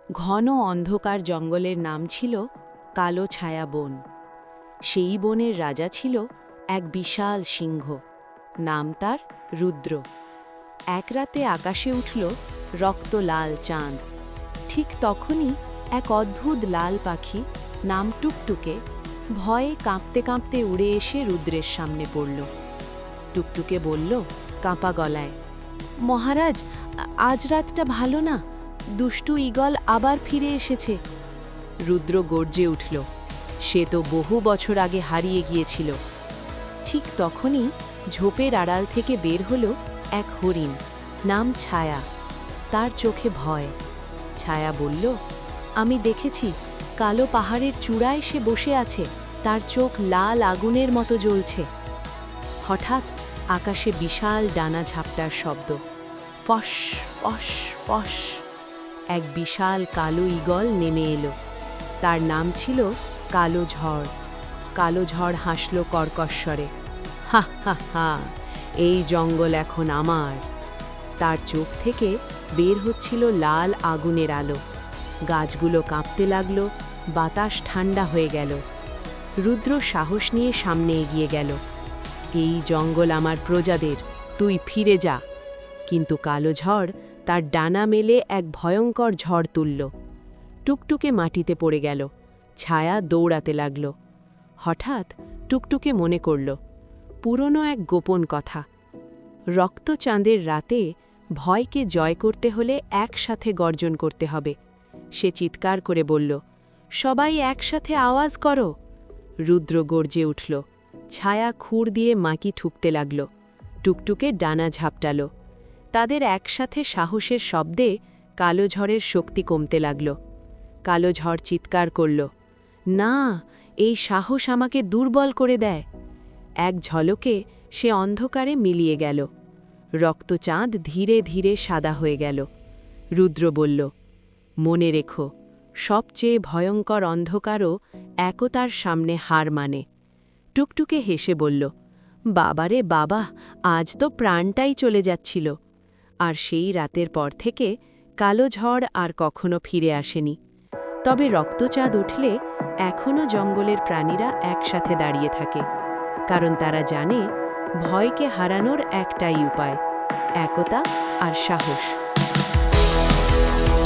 ঘন অন্ধকার জঙ্গলের নাম ছিল কালো ছায়া বন। সেই বনের রাজা ছিল এক বিশাল সিংহ, নাম তার রুদ্র। এক রাতে আকাশে উঠল রক্ত লাল চাঁদ। ঠিক তখনই এক অদ্ভুত লাল পাখি, নাম টুকটুকে, ভয়ে কাঁপতে কাঁপতে উড়ে এসে রুদ্রের সামনে পড়ল। টুকটুকে বলল কাঁপা গলায়, মহারাজ, আজ রাতটা ভালো না, দুষ্টু ঈগল আবার ফিরে এসেছে। রুদ্র গর্জে উঠল, সে তো বহু বছর আগে হারিয়ে গিয়েছিল। ঠিক তখনই ঝোপের আড়াল থেকে বের হলো এক হরিণ, নাম ছায়া। তার চোখে ভয়। ছায়া বলল, আমি দেখেছি, কালো পাহাড়ের চূড়ায় সে বসে আছে, তার চোখ লাল আগুনের মতো জ্বলছে। হঠাৎ আকাশে বিশাল ডানা ঝাপটার শব্দ, ফস ফস ফস। এক বিশাল কালো ঈগল নেমে এলো। তার নাম ছিল কালো ঝড়। কালো ঝড় হাসল কর্কশ্বরে, হা হা হা, এই জঙ্গল এখন আমার। তার চোখ থেকে বের হচ্ছিল লাল আগুনের আলো। গাছগুলো কাঁপতে লাগল, বাতাস ঠান্ডা হয়ে গেল। রুদ্র সাহস নিয়ে সামনে এগিয়ে গেল। এই জঙ্গল আমার প্রজাদের, তুই ফিরে যা। কিন্তু কালো ঝড় তার ডানা মেলে এক ভয়ঙ্কর ঝড় তুলল। টুকটুকে মাটিতে পড়ে গেল। ছায়া দৌড়াতে লাগল। হঠাৎ টুকটুকে মনে করল পুরনো এক গোপন কথা। রক্তচাঁদের রাতে ভয়কে জয় করতে হলে একসাথে গর্জন করতে হবে। সে চিৎকার করে বলল, সবাই একসাথে আওয়াজ করো। রুদ্র গর্জে উঠল। ছায়া খুর দিয়ে মাটি ঠুকতে লাগল। টুকটুকে ডানা ঝাপটাল। তাদের একসাথে সাহসের শব্দে কালো ঝড়ের শক্তি কমতে লাগল। কালো ঝড় চিৎকার করল, না, এই সাহস আমাকে দুর্বল করে দেয়। এক ঝলকে সে অন্ধকারে মিলিয়ে গেল। রক্তচাঁদ ধীরে ধীরে সাদা হয়ে গেল। রুদ্র বলল, মনে রেখো, সবচেয়ে ভয়ঙ্কর অন্ধকারও একতার সামনে হার মানে। টুকটুকে হেসে বলল, বাবারে বাবা, আজ তো প্রাণটাই চলে যাচ্ছিল। আর সেই রাতের পর থেকে কালো ঝড় আর কখনো ফিরে আসেনি। তবে রক্তচাঁদ উঠলে এখনও জঙ্গলের প্রাণীরা একসাথে দাঁড়িয়ে থাকে, কারণ তারা জানে ভয়কে হারানোর একটাই উপায়, একতা আর সাহস।